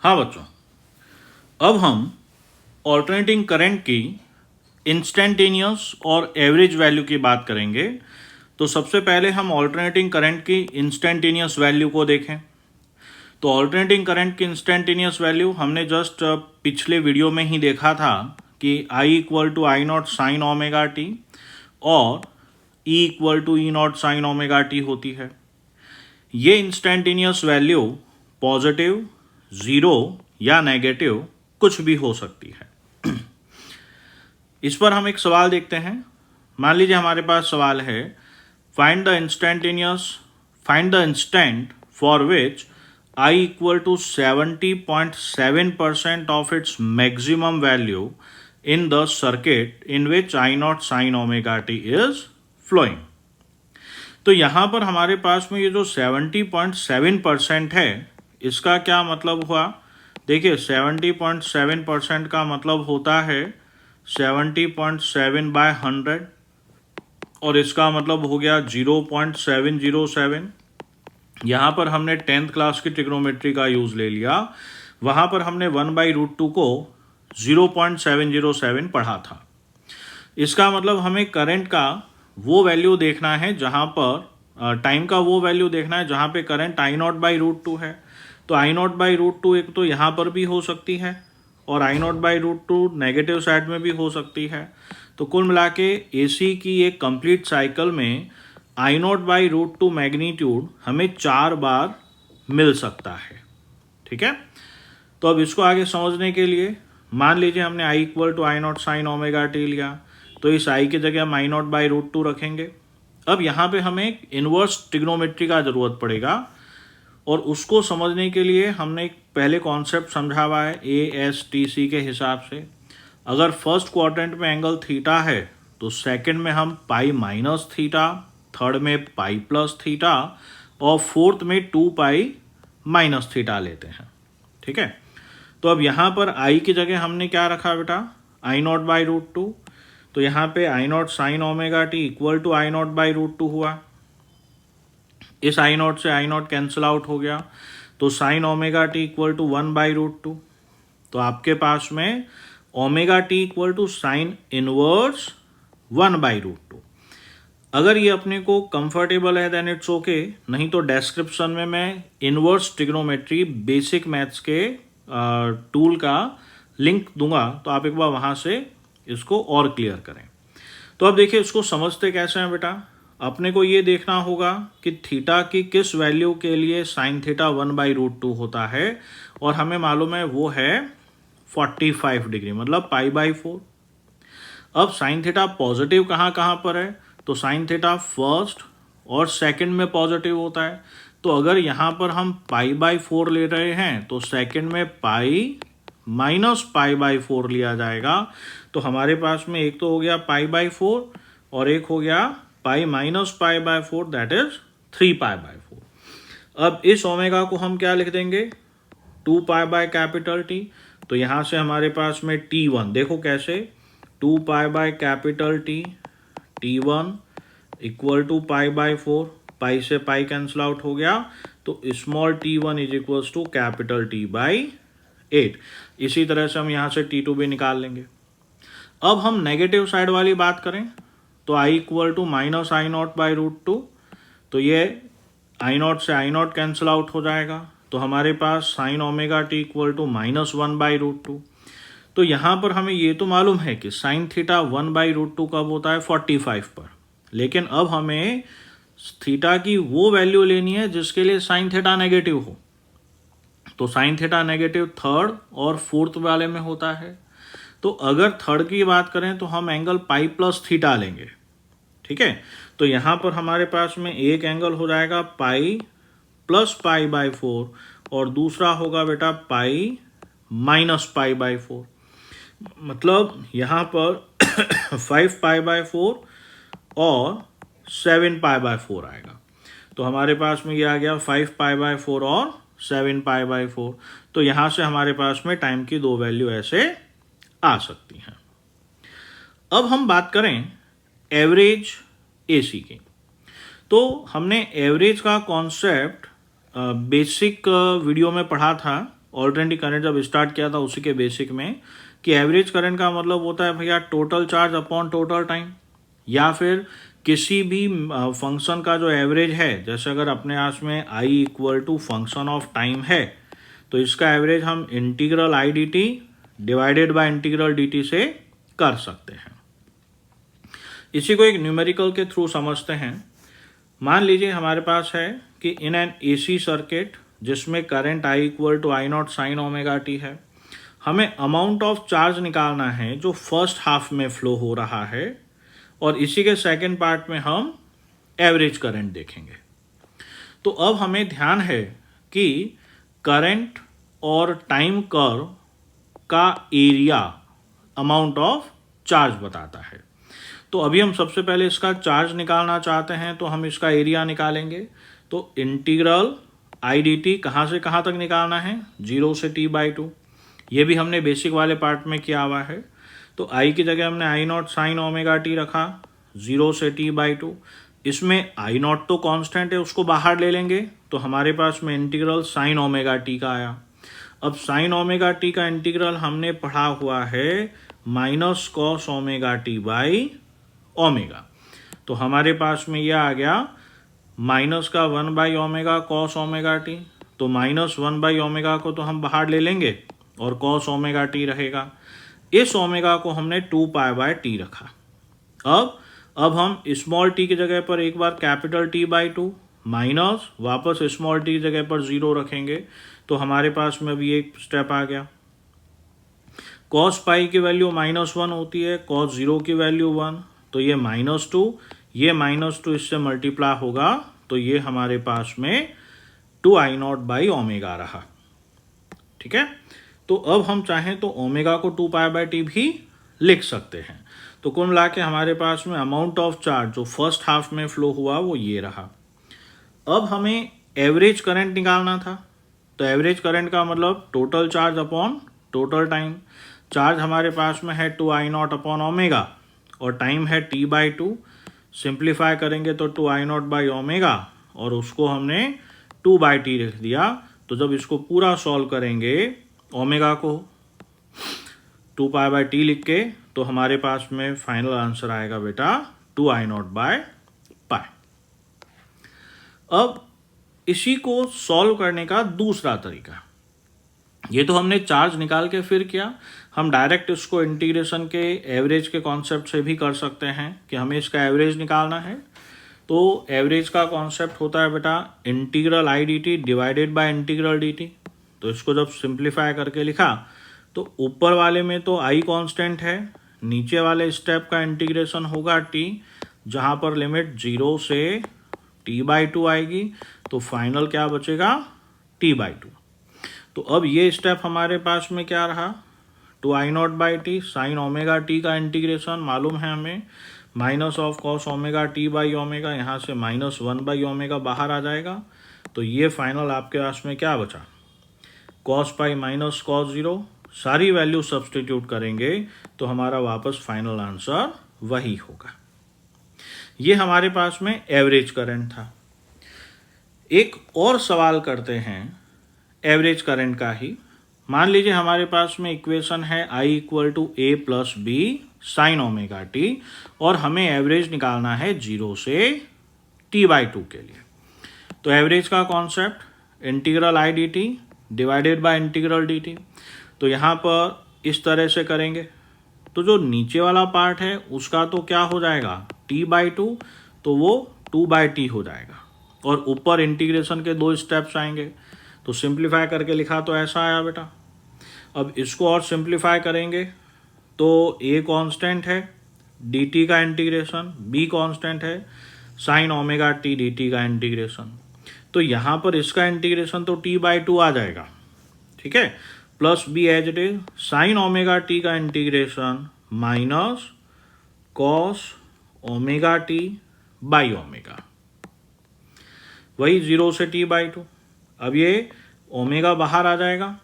हाँ बच्चों, अब हम ऑल्टरनेटिंग करंट की इंस्टेंटेनियस और एवरेज वैल्यू की बात करेंगे। तो सबसे पहले हम ऑल्टरनेटिंग करंट की इंस्टेंटेनियस वैल्यू को देखें। तो ऑल्टरनेटिंग करंट की इंस्टेंटेनियस वैल्यू हमने जस्ट पिछले वीडियो में ही देखा था कि I equal to I not sine omega t और E equal to E not sine omega t होती है। ये इंस्टेंटेनियस वैल्यू पॉजिटिव, ज़ीरो या नेगेटिव कुछ भी हो सकती है। इस पर हम एक सवाल देखते हैं। मान लीजिए हमारे पास सवाल है, find the instant for which I equal to 70.7% of its maximum value in the circuit in which I not sine omega t is flowing. तो यहाँ पर हमारे पास में ये जो 70.7% है, इसका क्या मतलब हुआ? देखिए 70.7% का मतलब होता है 70.7/100 और इसका मतलब हो गया 0.707। यहाँ पर हमने 10th क्लास की ट्रिग्नोमेट्री का यूज़ ले लिया, वहाँ पर हमने 1/√2 को 0.707 पढ़ा था। इसका मतलब हमें करंट का वो वैल्यू देखना है जहाँ पर टाइम का वो वैल्यू देखना है जहाँ पे करंट I0/√2 है। तो I0/√2 एक तो यहाँ पर भी हो सकती है और I0/√2 नेगेटिव साइड में भी हो सकती है। तो कुल मिला के AC की एक कंप्लीट साइकिल में I0/√2 मैग्नीट्यूड हमें 4 बार मिल सकता है। ठीक है, तो अब इसको आगे समझने के लिए मान लीजिए हमने I equal to I not sine omega t लिया, तो इस I की जगह हम I0/√2 रखेंगे। अब यहाँ पे हमें एक इन्वर्स ट्रिग्नोमेट्री का ज़रूरत पड़ेगा और उसको समझने के लिए हमने एक पहले कॉन्सेप्ट समझा हुआ है ASTC के हिसाब से। अगर फर्स्ट क्वाड्रेंट में एंगल थीटा है तो सेकंड में हम पाई माइनस थीटा, थर्ड में पाई प्लस थीटा और फोर्थ में 2 पाई माइनस थीटा लेते हैं। ठीक है, तो अब यहाँ पर I की जगह हमने क्या रखा बेटा? I0/√2। तो यहाँ पे I0 sine omega T equal to I0/√2 हुआ। इस I0 से I0 कैंसिल आउट हो गया, तो sine omega T equal to 1/√2। तो आपके पास में omega T equal to sine inverse 1/√2। अगर ये अपने को कंफर्टेबल है देन इट्स ओके, नहीं तो डिस्क्रिप्शन में मैं इनवर्स ट्रिग्नोमेट्री बेसिक मैथ्स के टूल का लिंक दूंगा, तो आप एक बार वहाँ से इसको और क्लियर करें। तो अब देखिए इसको समझते कैसे हैं बेटा? अपने को ये देखना होगा कि थीटा की किस वैल्यू के लिए साइन थीटा 1/√2 होता है और हमें मालूम है वो है 45 डिग्री, मतलब π/4। अब साइन थीटा पॉजिटिव कहाँ कहाँ पर है? तो साइन थीटा फर्स्ट और सेकंड में पॉजिटिव होता है। तो अगर यहाँ पर हम π/4 ले रहे हैं तो सेकंड में पाई माइनस π/4 लिया जाएगा। तो हमारे पास में एक तो हो गया π/4 और एक हो गया पाई माइनस π/4, दैट इज 3π/4। अब इस ओमेगा को हम क्या लिख देंगे? 2π/T। तो यहाँ से हमारे पास में T1 देखो कैसे, 2π/T, T1 इक्वल टू π/4, पाई से पाई कैंसिल आउट हो गया, तो small T1 is equals to capital T/8। इसी तरह से हम यहाँ से T2 भी निकाल लेंगे। अब हम नेगेटिव साइड वाली बात करें तो I equal to minus I0/√2, तो ये I0 से I0 कैंसिल आउट हो जाएगा, तो हमारे पास sine omega T equal to -1/√2। तो यहाँ पर हमें ये तो मालूम है कि साइन थीटा 1/√2 कब होता है? 45 पर। लेकिन अब हमें थीटा की वो वैल्यू लेनी है जिसके लिए साइन थीटा नेगेटिव हो। तो साइन थीटा नेगेटिव थर्ड और फोर्थ वाले में होता है। तो अगर थर्ड की बात करें तो हम एंगल पाई प्लस थीटा लेंगे। ठीक है, तो यहाँ पर हमारे पास में एक एंगल हो जाएगा पाई प्लस π/4 और दूसरा होगा बेटा पाई माइनस π/4। मतलब यहाँ पर 5π/4 और 7π/4 आएगा। तो हमारे पास में ये आ गया 5π/4 और 7π/4। तो यहाँ से हमारे पास में टाइम की दो वैल्यू ऐसे आ सकती हैं। अब हम बात करें एवरेज AC की। तो हमने एवरेज का कॉन्सेप्ट बेसिक वीडियो में पढ़ा था ऑल्टरनेटिव करंट जब स्टार्ट किया था उसी के बेसिक में, कि एवरेज करंट का मतलब होता है भैया total charge upon total time, या फिर किसी भी फंक्शन का जो एवरेज है, जैसे अगर अपने आस में I equal to function of time है तो इसका एवरेज हम integral I D T divided by integral D T से कर सकते हैं। इसी को एक न्यूमेरिकल के थ्रू समझते हैं। मान लीजिए हमारे पास है कि इन एन एसी सर्किट जिसमें current I equal to I not sine omega t है, हमें अमाउंट ऑफ चार्ज निकालना है जो फर्स्ट हाफ में फ्लो हो रहा है, और इसी के सेकेंड पार्ट में हम एवरेज करंट देखेंगे। तो अब हमें ध्यान है कि करंट और टाइम कर्व का एरिया अमाउंट ऑफ चार्ज बताता है। तो अभी हम सबसे पहले इसका चार्ज निकालना चाहते हैं, तो हम इसका एरिया निकालेंगे। तो इंटीग्रल आई डी टी कहाँ से कहाँ तक निकालना है, 0 से t बाई 2। ये भी हमने बेसिक वाले पार्ट में किया हुआ है। तो आई की जगह हमने आई नॉट साइन ओमेगा टी रखा, 0 से t बाई 2। इसमें आई नॉट तो कांस्टेंट है, उसको बाहर ले लेंगे तो हमारे पास में इंटीग्रल साइन ओमेगा टी का आया। अब साइन ओमेगा टी का इंटीग्रल हमने पढ़ा हुआ है minus cos omega T by omega. तो हमारे पास में यह आ गया माइनस का 1 by omega cos omega T. तो माइनस 1 बाई ओमेगा को तो हम बाहर ले लेंगे और कॉस ओमेगा टी रहेगा। इस ओमेगा को हमने 2 पाई बाय टी रखा। अब हम स्मॉल टी की जगह पर एक बार कैपिटल टी बाई 2 माइनस वापस स्मॉल टी की जगह पर 0 रखेंगे, तो हमारे पास में भी एक स्टेप आ गया। कॉस पाई की वैल्यू -1 होती है, कॉस 0 की वैल्यू 1, तो ये -2, ये -2 इससे मल्टीप्लाई होगा, तो ये हमारे पास में 2 आई नॉट बाई ओमेगा रहा। ठीक है, तो अब हम चाहें तो ओमेगा को 2 पाई बाई टी भी लिख सकते हैं। तो कुल मिला के हमारे पास में अमाउंट ऑफ चार्ज जो फर्स्ट हाफ में फ्लो हुआ वो ये रहा। अब हमें एवरेज करंट निकालना था। तो एवरेज करंट का मतलब total charge upon total time. Charge हमारे पास में है 2 आई नॉट अपॉन ओमेगा और टाइम है t बाई 2। सिंप्लीफाई करेंगे तो 2 आई नॉट बाई ओमेगा और उसको हमने 2 बाई टी रख दिया। तो जब इसको पूरा सॉल्व करेंगे ओमेगा को 2 पाई बाई टी लिख के, तो हमारे पास में फाइनल आंसर आएगा बेटा 2 आई नॉट बाय पाई। अब इसी को सॉल्व करने का दूसरा तरीका, ये तो हमने चार्ज निकाल के फिर किया, हम डायरेक्ट इसको इंटीग्रेशन के एवरेज के कॉन्सेप्ट से भी कर सकते हैं कि हमें इसका एवरेज निकालना है। तो एवरेज का कॉन्सेप्ट होता है बेटा integral I D T divided by integral D T. तो इसको जब सिंप्लीफाई करके लिखा तो ऊपर वाले में तो आई कांस्टेंट है, नीचे वाले स्टेप का इंटीग्रेशन होगा टी, जहाँ पर लिमिट 0 से t बाई 2 आएगी, तो फाइनल क्या बचेगा t बाई 2। तो अब ये स्टेप हमारे पास में क्या रहा, 2 I naught by T sine omega T का इंटीग्रेशन मालूम है हमें, minus of cos omega T by omega, यहाँ से -1 बाई ओमेगा बाहर आ जाएगा। तो ये फाइनल आपके पास में क्या बचा, कॉस पाई माइनस कॉस 0, सारी वैल्यू सब्सटीट्यूट करेंगे तो हमारा वापस फाइनल आंसर वही होगा। ये हमारे पास में एवरेज करंट था। एक और सवाल करते हैं एवरेज करंट का ही। मान लीजिए हमारे पास में इक्वेशन है I equal to A plus B sine omega t, और हमें एवरेज निकालना है 0 से t बाई 2 के लिए। तो एवरेज का concept integral I D T divided by integral D T. तो यहाँ पर इस तरह से करेंगे तो जो नीचे वाला पार्ट है उसका तो क्या हो जाएगा t बाई 2, तो वो 2 बाई टी हो जाएगा, और ऊपर इंटीग्रेशन के 2 स्टेप्स आएंगे। तो सिंप्लीफाई करके लिखा तो ऐसा आया बेटा। अब इसको और सिंप्लीफाई करेंगे तो a कांस्टेंट है, dt का इंटीग्रेशन, b कांस्टेंट है, साइन ओमेगा t dt का इंटीग्रेशन। तो यहाँ पर इसका इंटीग्रेशन तो t बाई 2 आ जाएगा, ठीक है, plus b as it is sine omega t का integration minus cos omega t by omega, वही 0 से t बाई 2। अब ये ओमेगा बाहर आ जाएगा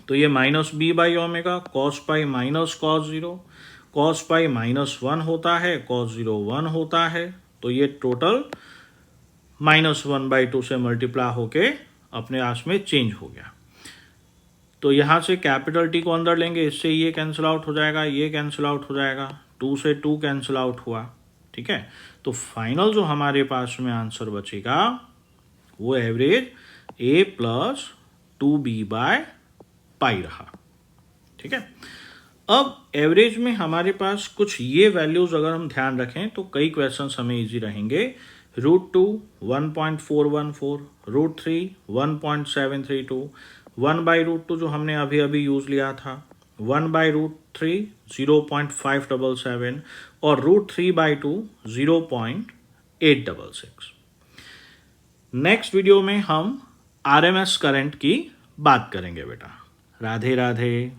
तो ये minus b by omega, cos pi minus cos 0, cos pi -1 होता है, कॉस 0 1 होता है, तो ये टोटल -1 बाई 2 से मल्टीप्लाई होके अपने आप में चेंज हो गया। तो यहाँ से कैपिटल टी को अंदर लेंगे, इससे ये कैंसिल आउट हो जाएगा, ये कैंसिल आउट हो जाएगा, 2 से 2 कैंसिल आउट हुआ, ठीक है। तो फाइनल जो हमारे पास में आंसर बचेगा वो एवरेज a प्लस 2b/पाई रहा, ठीक है। अब एवरेज में हमारे पास कुछ ये वैल्यूज अगर हम ध्यान रखें तो कई क्वेश्चंस हमें इजी रहेंगे। √2 1.414, √3 1.732, 1/√2 जो हमने अभी अभी यूज लिया था, 1/√3 0.577 और √3/2 0.866। नेक्स्ट वीडियो में हम RMS करंट की बात करेंगे बेटा। राधे राधे।